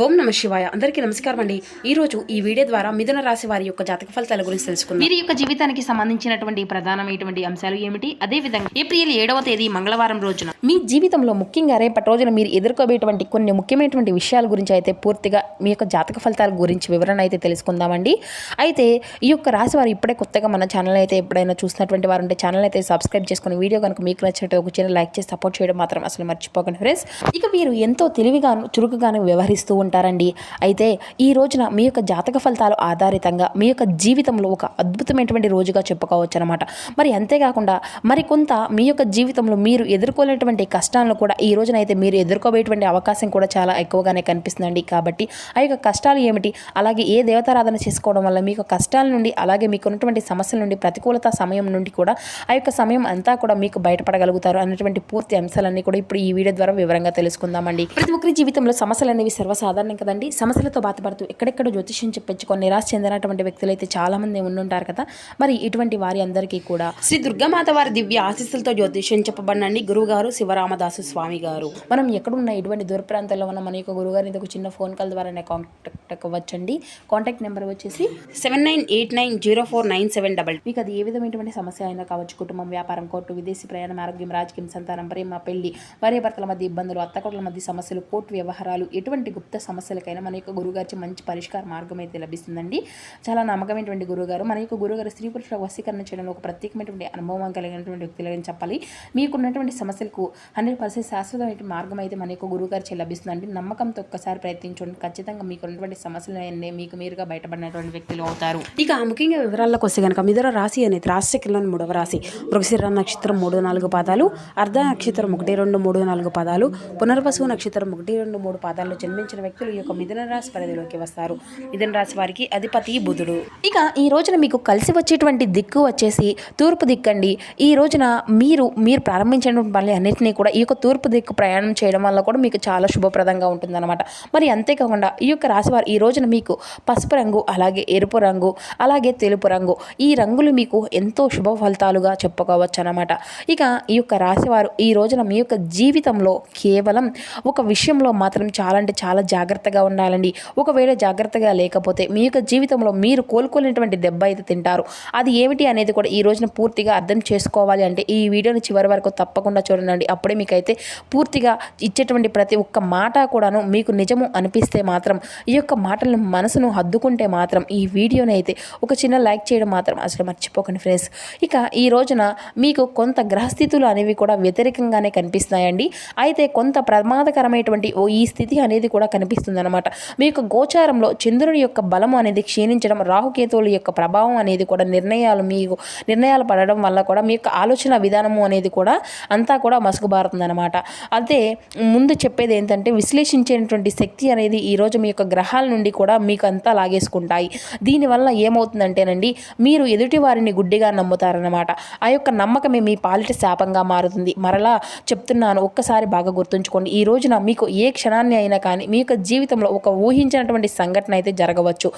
ఓం నమ శివాయ. అందరికీ నమస్కారం అండి. ఈరోజు ఈ వీడియో ద్వారా మిథున రాశి వారి యొక్క జాతక ఫలితాల గురించి తెలుసుకుందాం. వీరి యొక్క జీవితానికి సంబంధించినటువంటి ప్రధానమైనటువంటి అంశాలు ఏమిటి, అదేవిధంగా ఏప్రిల్ 7వ తేదీ మంగళవారం రోజున మీ జీవితంలో ముఖ్యంగా రేపటి రోజున మీరు ఎదుర్కోబోయేటువంటి కొన్ని ముఖ్యమైనటువంటి విషయాల గురించి అయితే పూర్తిగా మీ యొక్క జాతక ఫలితాల గురించి వివరణ అయితే తెలుసుకుందామండి. అయితే ఈ యొక్క రాశి వారు ఇప్పుడే కొత్తగా మన ఛానల్ అయితే ఎప్పుడైనా చూసినటువంటి వారు ఉంటే ఛానల్ అయితే సబ్స్క్రైబ్ చేసుకుని వీడియో కనుక మీకు నచ్చినట్టు ఒక చిన్న లైక్ చేసి సపోర్ట్ చేయడం మాత్రం అసలు మర్చిపోకండి ఫ్రెండ్స్. ఇక వీరు ఎంతో తెలివిగాను చురుకుగాను వ్యవహరిస్తూ ఉంటారండి. అయితే ఈ రోజున మీ యొక్క జాతక ఫలితాలు ఆధారితంగా మీ యొక్క జీవితంలో ఒక అద్భుతమైనటువంటి రోజుగా చెప్పుకోవచ్చు అనమాట. మరి అంతేకాకుండా మరికొంత మీ యొక్క జీవితంలో మీరు ఎదుర్కోలేనటువంటి కష్టాలను కూడా ఈ రోజున అయితే మీరు ఎదుర్కోబోయేటువంటి అవకాశం కూడా చాలా ఎక్కువగానే కనిపిస్తుందండి. కాబట్టి ఆ యొక్క కష్టాలు ఏమిటి, అలాగే ఏ దేవతారాధన చేసుకోవడం వల్ల మీకు కష్టాల నుండి అలాగే మీకు ఉన్నటువంటి సమస్యల నుండి ప్రతికూలత సమయం నుండి కూడా ఆ యొక్క సమయం అంతా కూడా మీకు బయటపడగలుగుతారు అనేటువంటి పూర్తి అంశాలన్నీ కూడా ఇప్పుడు ఈ వీడియో ద్వారా వివరంగా తెలుసుకుందామండి. ప్రతి ఒక్కరి జీవితంలో సమస్యలు అనేవి సర్వసాధారణం కదండి. సమస్యలతో బాధపడుతూ ఎక్కడెక్కడ జ్యోతిష్యం చెప్పించుకొని నిరాశ చెందినటువంటి వ్యక్తులు అయితే చాలా మంది ఉండుంటారు కదా. మరి ఇటువంటి వారి అందరికీ కూడా శ్రీ దుర్గామాత వారి దివ్య ఆశీస్సులతో జ్యోతిష్యం చెప్పబడినండి గురువు గారు శివరామదాసు స్వామి గారు. మనం ఎక్కడున్న ఇటువంటి దూర ప్రాంతాల్లో ఉన్న మన యొక్క గురువు గారిని ఒక చిన్న ఫోన్ కాల్ ద్వారా కాంటాక్ట్ అవ్వచ్చండి. కాంటాక్ట్ నెంబర్ వచ్చేసి 79890497. మీకు అది ఏ విధమైనటువంటి సమస్య అయినా కావచ్చు, కుటుంబం, వ్యాపారం, కోర్టు, విదేశీ ప్రయాణం, ఆరోగ్యం, రాజకీయం, సంతానం, ప్రేమ, పెళ్లి, భార్యాభర్తల మధ్య ఇబ్బందులు, అత్తకోట్ల మధ్య సమస్యలు, కోర్టు వ్యవహారాలు, ఎటువంటి గుప్త సమస్యలకైనా మన యొక్క గురుగారి మంచి పరిష్కార మార్గం అయితే లభిస్తుందండి. చాలా నమ్మకమైనటువంటి గురుగారు. మన యొక్క గురుగారు స్త్రీ పురుషుల వశీకరణ చేయడంలో ఒక ప్రత్యేకమైనటువంటి అనుభవం కలిగినటువంటి వ్యక్తులని చెప్పాలి. మీకున్నటువంటి సమస్యలకు 100% శాశ్వతమైన మార్గం అయితే మన యొక్క గురుగారి లభిస్తుందండి. నమ్మకంతో ఒక్కసారి ప్రయత్నించండి. ఖచ్చితంగా మీకు ఉన్నటువంటి సమస్యలన్నీ మీకు మీరుగా బయటపడినటువంటి వ్యక్తులు అవుతారు. ఇక ముఖ్యంగా వివరాల్లోకి వస్తే కనుక మిథున రాశి అనేది రాశిచక్రంలోని 3వ రాశి. మృగశిర నక్షత్రం 3-4 పాదాలు, అర్ధ నక్షత్రం 1-2-3-4 పాదాలు, పునర్వసు నక్షత్రం 1-2-3 పాదాల్లో జన్మించిన వ్యక్తులు ఈ యొక్క మిథున రాశి పరిధిలోకి వస్తారు. మిథున రాశి వారికి అధిపతి బుధుడు. ఇక ఈ రోజున మీకు కలిసి వచ్చేటువంటి దిక్కు వచ్చేసి తూర్పు దిక్కండి. ఈ రోజున మీరు ప్రారంభించినటువంటి పనులు అన్నింటినీ కూడా ఈ యొక్క తూర్పు దిక్కు ప్రయాణం చేయడం వల్ల కూడా మీకు చాలా శుభప్రదంగా ఉంటుందన్నమాట. మరి అంతేకాకుండా ఈ యొక్క రాశివారు ఈ రోజున మీకు పసుపు రంగు, అలాగే ఎరుపు రంగు, అలాగే తెలుపు రంగు, ఈ రంగులు మీకు ఎంతో శుభ ఫలితాలుగా చెప్పుకోవచ్చు అన్నమాట. ఇక ఈ యొక్క రాశివారు ఈ రోజున మీ యొక్క జీవితంలో కేవలం ఒక విషయంలో మాత్రం చాలా అంటే చాలా జాగ్రత్తగా ఉండాలండి. ఒకవేళ జాగ్రత్తగా లేకపోతే మీ యొక్క జీవితంలో మీరు కోలుకోలేనటువంటి దెబ్బ అయితే తింటారు. అది ఏమిటి అనేది కూడా ఈ రోజున పూర్తిగా అర్థం చేసుకోవాలి అంటే ఈ వీడియోని చివరి వరకు తప్పకుండా చూడండి. అప్పుడే మీకైతే పూర్తిగా ఇచ్చేటువంటి ప్రతి ఒక్క మాట కూడాను మీకు నిజము అనిపిస్తే మాత్రం, ఈ యొక్క మాటలను మనసును హద్దుకుంటే మాత్రం ఈ వీడియోని అయితే ఒక చిన్న లైక్ చేయడం మాత్రం అసలు మర్చిపోకండి ఫ్రెండ్స్. ఇక ఈ రోజున మీకు కొంత గ్రహస్థితులు అనేవి కూడా వ్యతిరేకంగానే కనిపిస్తున్నాయండి. అయితే కొంత ప్రమాదకరమైనటువంటి ఈ స్థితి అనేది కూడా కనిపిస్తుంది అనమాట. మీ యొక్క గోచారంలో చంద్రుని యొక్క బలం అనేది క్షీణించడం, రాహుకేతువుల యొక్క ప్రభావం అనేది కూడా నిర్ణయాలు పడడం వల్ల కూడా మీ యొక్క ఆలోచన విధానము అనేది కూడా అంతా కూడా మసుగుబారుతుంది అనమాట. అయితే ముందు చెప్పేది ఏంటంటే విశ్లేషించేటువంటి శక్తి అనేది ఈరోజు మీ యొక్క గ్రహాల నుండి కూడా మీకు అంతా లాగేసుకుంటాయి. దీనివల్ల ఏమవుతుందంటేనండి, మీరు ఎదుటి వారిని గుడ్డిగా నమ్ముతారనమాట. ఆ యొక్క నమ్మకమే మీ పాలిట శాపంగా మారుతుంది. మరలా చెప్తున్నాను, ఒక్కసారి బాగా గుర్తుంచుకోండి. ఈ రోజున మీకు ఏ క్షణాన్ని అయినా కానీ మీ యొక్క జీవితంలో ఒక ఊహించినటువంటి సంఘటన అయితే జరగవచ్చు.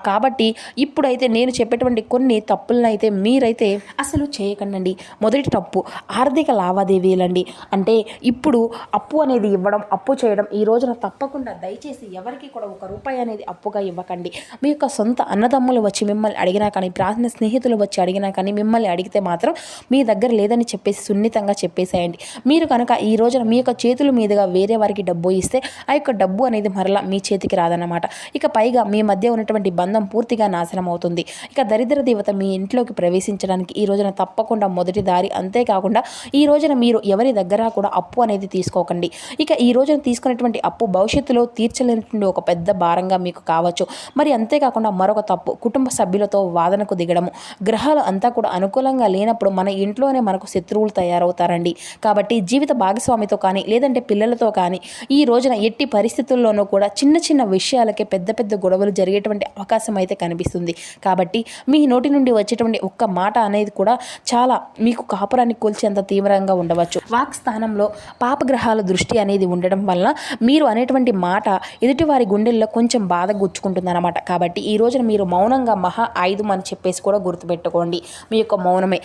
కాబట్టి ఇప్పుడైతే నేను చెప్పేటువంటి కొన్ని తప్పులను అయితే మీరైతే అసలు చేయకండి. మొదటి తప్పు ఆర్థిక లావాదేవీలండి. అంటే ఇప్పుడు అప్పు అనేది ఇవ్వడం, అప్పు చేయడం ఈ రోజున తప్పకుండా దయచేసి ఎవరికి కూడా ₹1 అనేది అప్పుగా ఇవ్వకండి. మీ యొక్క సొంత అన్నదమ్ములు వచ్చి మిమ్మల్ని అడిగినా కానీ, ప్రార్థన స్నేహితులు వచ్చి అడిగినా కానీ, మిమ్మల్ని అడిగితే మాత్రం మీ దగ్గర లేదని చెప్పేసి సున్నితంగా చెప్పేసేయండి. మీరు కనుక ఈ రోజున మీ యొక్క చేతుల మీదుగా వేరే వారికి డబ్బు ఇస్తే ఆ యొక్క డబ్బు అనేది మరలా మీ చేతికి రాదన్నమాట. ఇక పైగా మీ మధ్య ఉన్నటువంటి బంధం పూర్తిగా నాశనం అవుతుంది. ఇక దరిద్ర దేవత మీ ఇంట్లోకి ప్రవేశించడానికి ఈ రోజున తప్పకుండా మొదటి దారి. అంతేకాకుండా ఈ రోజున మీరు ఎవరి దగ్గర కూడా అప్పు అనేది తీసుకోకండి. ఇక ఈ రోజున తీసుకునేటువంటి అప్పు భవిష్యత్తులో తీర్చలేనటువంటి ఒక పెద్ద భారంగా మీకు కావచ్చు. మరి అంతేకాకుండా మరొక తప్పు, కుటుంబ సభ్యులతో వాదనకు దిగడము. గ్రహాలు అంతా కూడా అనుకూలంగా లేనప్పుడు మన ఇంట్లోనే మనకు శత్రువులు తయారవుతారండి. కాబట్టి జీవిత భాగస్వామితో కానీ, లేదంటే పిల్లలతో కానీ ఈ రోజున ఎట్టి పరిస్థితుల్లోనూ కూడా చిన్న చిన్న విషయాలకే పెద్ద పెద్ద గొడవలు జరిగేటువంటి అవకాశం అయితే కనిపిస్తుంది. కాబట్టి మీ నోటి నుండి వచ్చేటువంటి ఒక్క మాట అనేది కూడా చాలా మీకు కాపురాన్ని కూల్చేంత తీవ్రంగా ఉండవచ్చు. వాక్ స్థానంలో పాపగ్రహాల దృష్టి అనేది ఉండడం వల్ల మీరు అనేటువంటి మాట ఎదుటివారి గుండెల్లో కొంచెం బాధ గుచ్చుకుంటుందన్నమాట. కాబట్టి ఈ రోజున మీరు మౌనంగా మహా ఆయుధం అని చెప్పేసి కూడా గుర్తుపెట్టుకోండి. మీ యొక్క మౌనమే.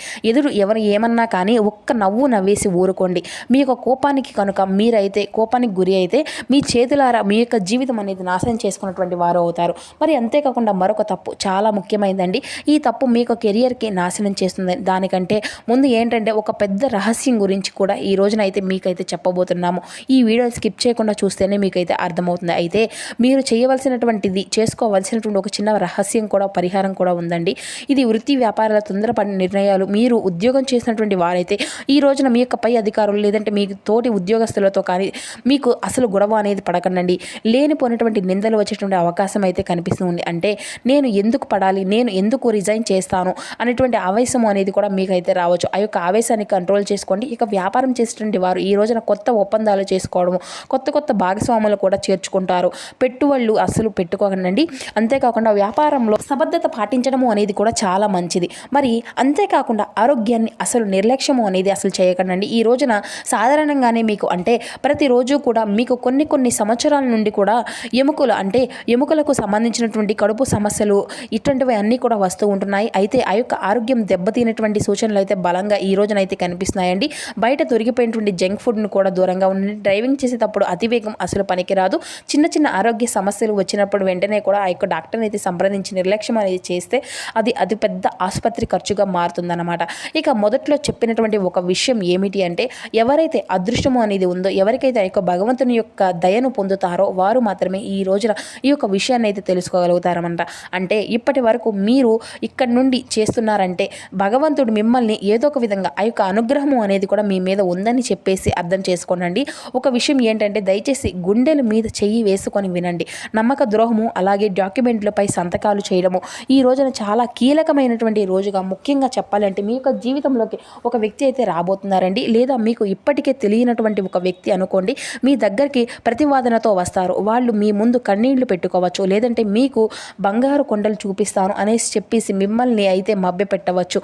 ఎవరు ఏమన్నా కానీ ఒక్క నవ్వు నవ్వేసి ఊరుకోండి. మీ యొక్క కోపానికి కనుక మీరైతే కోపానికి గురి అయితే మీ చేతులారా మీ యొక్క జీవితం అనేది నాశనం చేసుకున్నటువంటి వారు అవుతారు. మరి అంతేకాకుండా మరొక తప్పు చాలా ముఖ్యమైనదండి. ఈ తప్పు మీకు కెరియర్కి నాశనం చేస్తుంది. దానికంటే ముందు ఏంటంటే ఒక పెద్ద రహస్యం గురించి కూడా ఈ రోజున అయితే మీకైతే చెప్పబోతున్నాము. ఈ వీడియో స్కిప్ చేయకుండా చూస్తేనే మీకైతే అర్థమవుతుంది. అయితే మీరు చేయవలసినటువంటిది, చేసుకోవాల్సినటువంటి ఒక చిన్న రహస్యం కూడా, పరిహారం కూడా ఉందండి. ఇది వృత్తి వ్యాపారాల తొందరపడిన నిర్ణయాలు. మీరు ఉద్యోగం చేసినటువంటి వారైతే ఈ రోజున మీ యొక్క పై అధికారులు లేదంటే మీ తోటి ఉద్యోగస్తులతో కానీ మీకు అసలు గొడవ అనేది పడకండి. లేనిపోయినటువంటి నిందలు వచ్చేటువంటి అవకాశం అయితే కనిపిస్తుంది. అంటే నేను ఎందుకు పడాలి, నేను ఎందుకు రిజైన్ చేస్తాను అనేటువంటి ఆవేశం అనేది కూడా మీకైతే రావచ్చు. ఆ యొక్క ఆవేశాన్ని కంట్రోల్ చేసుకోండి. ఇక వ్యాపారం చేసేటువంటి వారు ఈ రోజున కొత్త ఒప్పందాలు చేసుకోవడము, కొత్త కొత్త భాగస్వాములు కూడా చేర్చుకుంటారు. పెట్టుబడులు అసలు పెట్టుకోకండి. అంతేకాకుండా వ్యాపారంలో సమర్థత పాటించడము అనేది కూడా చాలా మంచిది. మరి అంతేకాకుండా ఆరోగ్యాన్ని అసలు నిర్లక్ష్యము అనేది అసలు చేయకండి. ఈ రోజున సాధారణంగానే మీకు అంటే ప్రతిరోజు కూడా మీకు కొన్ని సంవత్సరాల నుండి కూడా ఎముకలకు సంబంధించినటువంటి కడుపు సమస్యలు ఇటువంటివి అన్నీ కూడా వస్తూ ఉంటున్నాయి. అయితే ఆ యొక్క ఆరోగ్యం దెబ్బతినటువంటి సూచనలు అయితే బలంగా ఈ రోజునైతే కనిపిస్తున్నాయండి. బయట దొరికిపోయినటువంటి జంక్ ఫుడ్ను కూడా దూరంగా ఉండండి. డ్రైవింగ్ చేసేటప్పుడు అతివేగం అసలు పనికిరాదు. చిన్న ఆరోగ్య సమస్యలు వచ్చినప్పుడు వెంటనే కూడా ఆ యొక్క డాక్టర్ని అయితే సంప్రదించి నిర్లక్ష్యం అనేది చేస్తే అది పెద్ద ఆసుపత్రి ఖర్చుగా మారుతుందన్నమాట. ఇక మొదట్లో చెప్పినటువంటి ఒక విషయం ఏమిటి అంటే ఎవరైతే అదృష్టము అనేది ఉందో, ఎవరికైతే ఆ యొక్క భగవంతుని యొక్క దయను పొందుతారో వారు మాత్రమే ఈ రోజున ఈ యొక్క విషయాన్ని అయితే తెలుసుకోగలుగుతారన్నమాట. అంటే ఇప్పటి వరకు మీరు ఇక్కడ నుండి చేస్తున్నారంటే భగవంతుడు మిమ్మల్ని ఏదో ఒక విధంగా ఆ యొక్క అనుగ్రహము అనేది కూడా మీ మీద ఉందని చెప్పేసి అర్థం చేసుకోనండి. ఒక విషయం ఏంటంటే దయచేసి గుండెల మీద చెయ్యి వేసుకొని వినండి. నమ్మక ద్రోహము అలాగే డాక్యుమెంట్లపై సంతకాలు చేయడము ఈ రోజున చాలా కీలకమైనటువంటి రోజుగా, ముఖ్యంగా చెప్పాలంటే మీ యొక్క జీవితంలోకి ఒక వ్యక్తి అయితే రాబోతున్నారండి. లేదా మీకు ఇప్పటికే తెలియనటువంటి ఒక వ్యక్తి అనుకోండి, మీ దగ్గరికి ప్రతివాదనతో వస్తారు. వాళ్ళు మీ ముందు కన్నీళ్లు పెట్టుకోవచ్చు, లేదంటే మీకు బంగారు కొండలు చూపిస్తాను అనేసి చెప్పేసి మిమ్మల్ని అయితే మభ్యపెట్టవచ్చు.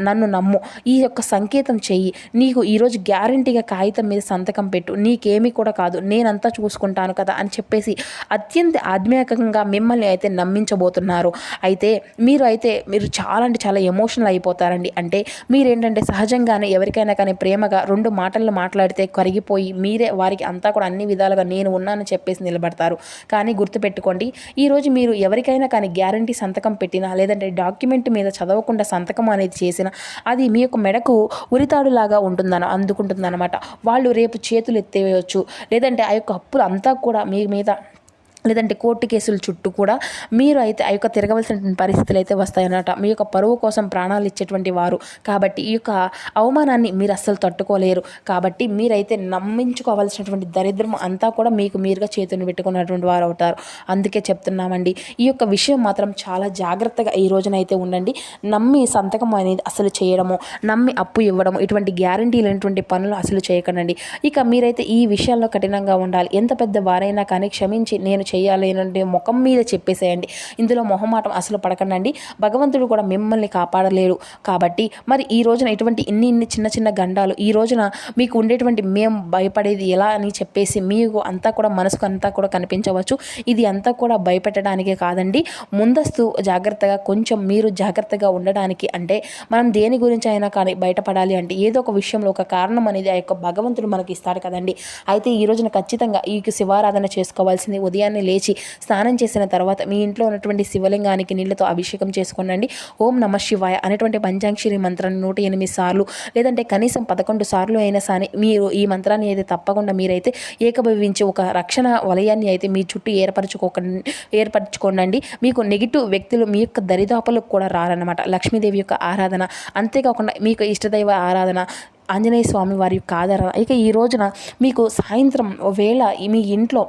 నన్ను నమ్ము, ఈ యొక్క సంకేతం చెయ్యి, నీకు ఈరోజు గ్యారంటీగా కాగితం మీద సంతకం పెట్టు, నీకేమీ కూడా కాదు, నేనంతా చూసుకుంటాను కదా అని చెప్పేసి అత్యంత ఆధ్యాత్మికంగా మిమ్మల్ని అయితే నమ్మించబోతున్నారు. అయితే మీరు చాలా అంటే చాలా ఎమోషనల్ అయిపోతారండి. అంటే మీరేంటంటే సహజంగానే ఎవరికైనా కానీ ప్రేమగా 2 మాటలు మాట్లాడితే కరిగిపోయి మీరే వారికి అంతా కూడా అన్ని విధాలుగా నేను ఉన్నానని చెప్పేసి నిలబడతారు. కానీ గుర్తుపెట్టుకోండి, ఈరోజు మీరు ఎవరికైనా కానీ గ్యారంటీ సంతకం పెట్టినా లేదంటే డాక్యుమెంట్ మీద చదవకుండా సంతకం అనేది చేసినా అది మీ యొక్క మెడకు ఉరితాడులాగా అందుకుంటుందన్నమాట. వాళ్ళు రేపు చేతులు ఎత్తేయవచ్చు, లేదంటే ఆ యొక్క అప్పులు అంతా కూడా మీ మీద లేదంటే కోర్టు కేసుల చుట్టూ కూడా మీరు అయితే ఆ యొక్క తిరగవలసిన పరిస్థితులు అయితే వస్తాయన్నమాట. మీ యొక్క పరువు కోసం ప్రాణాలు ఇచ్చేటువంటి వారు కాబట్టి ఈ యొక్క అవమానాన్ని మీరు అస్సలు తట్టుకోలేరు. కాబట్టి మీరైతే నమ్మించుకోవాల్సినటువంటి దరిద్రం అంతా కూడా మీకు మీరుగా చేతులు పెట్టుకున్నటువంటి వారు అవుతారు. అందుకే చెప్తున్నామండి, ఈ యొక్క విషయం మాత్రం చాలా జాగ్రత్తగా ఈ రోజునైతే ఉండండి. నమ్మి సంతకం అనేది అసలు చేయడము, నమ్మి అప్పు ఇవ్వడము, ఇటువంటి గ్యారంటీ లేనటువంటి పనులు అసలు చేయకండి. ఇక మీరైతే ఈ విషయాల్లో కఠినంగా ఉండాలి. ఎంత పెద్ద వారైనా కానీ క్షమించి నేను చేయాలి అంటే ముఖం మీద చెప్పేసేయండి. ఇందులో మొహమాటం అసలు పడకండి. భగవంతుడు కూడా మిమ్మల్ని కాపాడలేరు. కాబట్టి మరి ఈ రోజున ఇటువంటి ఇన్ని చిన్న గండాలు ఈ రోజున మీకు ఉండేటువంటి మేము భయపడేది ఎలా అని చెప్పేసి మీకు అంతా కూడా మనసుకు అంతా కూడా కనిపించవచ్చు. ఇది అంతా కూడా భయపెట్టడానికే కాదండి, ముందస్తు జాగ్రత్తగా కొంచెం మీరు జాగ్రత్తగా ఉండడానికి. అంటే మనం దేని గురించి అయినా కానీ బయటపడాలి అంటే ఏదో ఒక విషయంలో ఒక కారణం అనేది ఆ యొక్క భగవంతుడు మనకి ఇస్తాడు కదండి. అయితే ఈ రోజున ఖచ్చితంగా ఈ శివారాధన చేసుకోవాల్సింది. ఉదయాన్నే లేచి స్నానం చేసిన తర్వాత మీ ఇంట్లో ఉన్నటువంటి శివలింగానికి నీళ్లతో అభిషేకం చేసుకోండి. ఓం నమ శివాయ అనేటువంటి పంచాక్షరి మంత్రాన్ని 108 సార్లు లేదంటే కనీసం 11 సార్లు అయినా సరే మీరు ఈ మంత్రాన్ని అయితే తప్పకుండా మీరైతే ఏకభవించి ఒక రక్షణ వలయాన్ని అయితే మీ చుట్టూ ఏర్పరచుకోండి. మీకు నెగిటివ్ వ్యక్తులు మీ యొక్క దరిదాపులకు కూడా రారన్నమాట. లక్ష్మీదేవి యొక్క ఆరాధన, అంతేకాకుండా మీకు ఇష్టదైవ ఆరాధన, ఆంజనేయ స్వామి వారి యొక్క ఆధారణ. ఇక ఈ రోజున మీకు సాయంత్రం వేళ మీ ఇంట్లో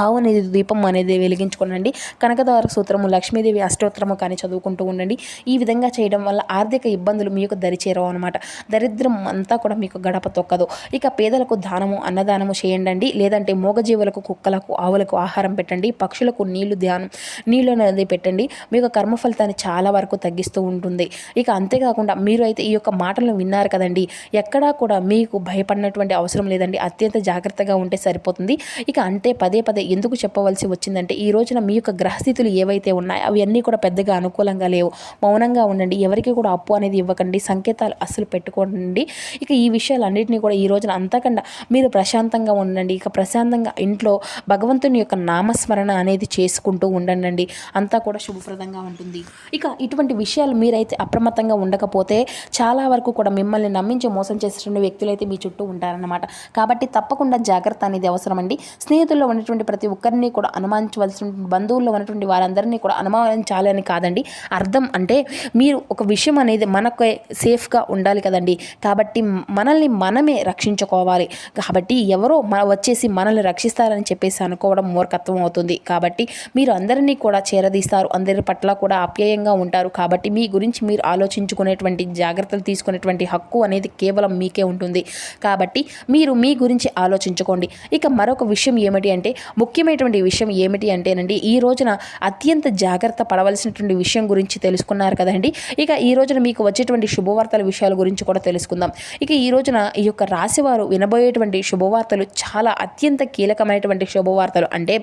ఆవు అనేది దీపం అనేది వెలిగించుకోనండి. కనకదార సూత్రము, లక్ష్మీదేవి అష్టోత్తరము కానీ చదువుకుంటూ ఉండండి. ఈ విధంగా చేయడం వల్ల ఆర్థిక ఇబ్బందులు మీకు దరిచేరవు అనమాట. దరిద్రం అంతా కూడా మీకు గడప తొక్కదు. ఇక పేదలకు దానము, అన్నదానము చేయండి. లేదంటే మూగజీవులకు, కుక్కలకు, ఆవులకు ఆహారం పెట్టండి. పక్షులకు నీళ్లు అనేది పెట్టండి. మీకు కర్మ ఫలితాన్ని చాలా వరకు తగ్గిస్తూ ఉంటుంది. ఇక అంతేకాకుండా మీరు అయితే ఈ యొక్క మాటలను విన్నారు కదండి, ఎక్కడా కూడా మీకు భయపడినటువంటి అవసరం లేదండి. అత్యంత జాగ్రత్తగా ఉంటే సరిపోతుంది. ఇక అంటే పదే ఎందుకు చెప్పవలసి వచ్చిందంటే, ఈ రోజున మీ యొక్క గ్రహస్థితులు ఏవైతే ఉన్నాయో అవన్నీ కూడా పెద్దగా అనుకూలంగా లేవు. మౌనంగా ఉండండి. ఎవరికి కూడా అప్పు అనేది ఇవ్వకండి. సంకేతాలు అస్సలు పెట్టుకోండి. ఇక ఈ విషయాలన్నిటిని కూడా ఈ రోజున అంతకన్నా మీరు ప్రశాంతంగా ఉండండి. ఇక ప్రశాంతంగా ఇంట్లో భగవంతుని యొక్క నామస్మరణ అనేది చేసుకుంటూ ఉండండి. అంతా కూడా శుభప్రదంగా ఉంటుంది. ఇక ఇటువంటి విషయాలు మీరైతే అప్రమత్తంగా ఉండకపోతే చాలా వరకు కూడా మిమ్మల్ని నమ్మించి మోసం చేసేటువంటి వ్యక్తులైతే మీ చుట్టూ ఉంటారన్నమాట. కాబట్టి తప్పకుండా జాగ్రత్త అనేది అవసరమండి. స్నేహితుల్లో ఉన్నటువంటి ప్రతి ఒక్కరిని కూడా అనుమానించవలసిన, బంధువుల్లో ఉన్నటువంటి వారందరినీ కూడా అనుమానించాలి అని కాదండి అర్థం. అంటే మీరు ఒక విషయం అనేది మనకు సేఫ్గా ఉండాలి కదండి. కాబట్టి మనల్ని మనమే రక్షించుకోవాలి. కాబట్టి ఎవరో వచ్చేసి మనల్ని రక్షిస్తారని చెప్పేసి అనుకోవడం మూర్ఖత్వం అవుతుంది. కాబట్టి మీరు అందరినీ కూడా చేరదీస్తారు. అందరి పట్ల కూడా ఆప్యాయంగా ఉంటారు. కాబట్టి మీ గురించి మీరు ఆలోచించుకునేటువంటి, జాగ్రత్తలు తీసుకునేటువంటి హక్కు అనేది కేవలం మీకే ఉంటుంది. కాబట్టి మీరు మీ గురించి ఆలోచించుకోండి. ఇక మరొక విషయం ఏమిటి అంటే, ముఖ్యమైనటువంటి విషయం ఏమిటి అంటేనండి, ఈ రోజున అత్యంత జాగ్రత్త పడవలసినటువంటి విషయం గురించి తెలుసుకున్నారు కదండి. ఇక ఈ రోజున మీకు వచ్చేటువంటి శుభవార్తల విషయాల గురించి కూడా తెలుసుకుందాం. ఇక ఈ రోజున ఈ యొక్క రాశివారు వినబోయేటువంటి శుభవార్తలు చాలా అత్యంత కీలకమైనటువంటి శుభవార్తలు. అంటే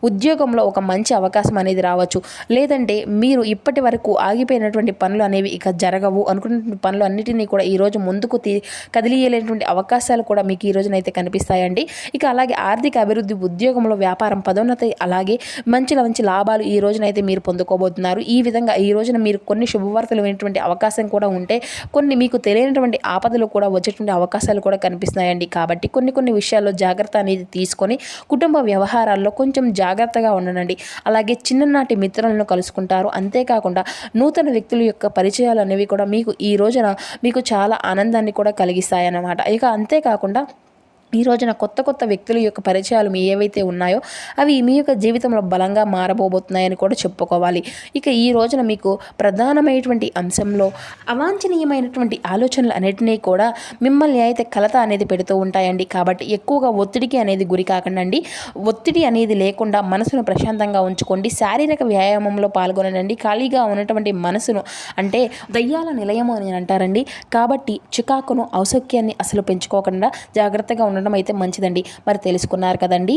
ఉద్యోగంలో ఒక మంచి అవకాశం అనేది రావచ్చు. లేదంటే మీరు ఇప్పటి వరకు ఆగిపోయినటువంటి పనులు అనేవి ఇక జరగవు అనుకున్నటువంటి పనులు అన్నిటినీ కూడా ఈరోజు ముందుకు కదిలియలేటువంటి అవకాశాలు కూడా మీకు ఈ రోజునైతే కనిపిస్తాయండి. ఇక అలాగే ఆర్థిక అభివృద్ధి, ఉద్యోగంలో వ్యాపారం పదోన్నతి, అలాగే మంచి లాభాలు ఈ రోజునైతే మీరు పొందుకోబోతున్నారు. ఈ విధంగా ఈ రోజున మీరు కొన్ని శుభవార్తలు వినేటువంటి అవకాశం కూడా ఉంటే, కొన్ని మీకు తెలియనటువంటి ఆపదలు కూడా వచ్చేటువంటి అవకాశాలు కూడా కనిపిస్తున్నాయండి. కాబట్టి కొన్ని విషయాల్లో జాగ్రత్త అనేది తీసుకొని కుటుంబ వ్యవహారాల్లో కొంచెం జాగ్రత్తగా ఉండండి. అలాగే చిన్ననాటి మిత్రులను కలుసుకుంటారు. అంతేకాకుండా నూతన వ్యక్తుల యొక్క పరిచయాలు అనేవి కూడా మీకు ఈ రోజున మీకు చాలా ఆనందాన్ని కూడా కలిగిస్తాయన్నమాట. ఇక అంతేకాకుండా ఈ రోజున కొత్త వ్యక్తుల యొక్క పరిచయాలు మీ ఏవైతే ఉన్నాయో అవి మీ యొక్క జీవితంలో బలంగా మారబోతున్నాయని కూడా చెప్పుకోవాలి. ఇక ఈ రోజున మీకు ప్రధానమైనటువంటి అంశంలో అవాంఛనీయమైనటువంటి ఆలోచనలు అన్నిటినీ కూడా మిమ్మల్ని అయితే కలత అనేది పెడుతూ ఉంటాయండి. కాబట్టి ఎక్కువగా ఒత్తిడికి అనేది గురి కాకండి. ఒత్తిడి అనేది లేకుండా మనసును ప్రశాంతంగా ఉంచుకోండి. శారీరక వ్యాయామంలో పాల్గొనండి. ఖాళీగా ఉన్నటువంటి మనసును, అంటే దయ్యాల నిలయము అని అంటారండి. కాబట్టి చికాకును, ఔత్సుక్యాన్ని అసలు పెంచుకోకుండా జాగ్రత్తగా ఉండడం అయితే మంచిదండి. మరి తెలుసుకున్నారు కదండి.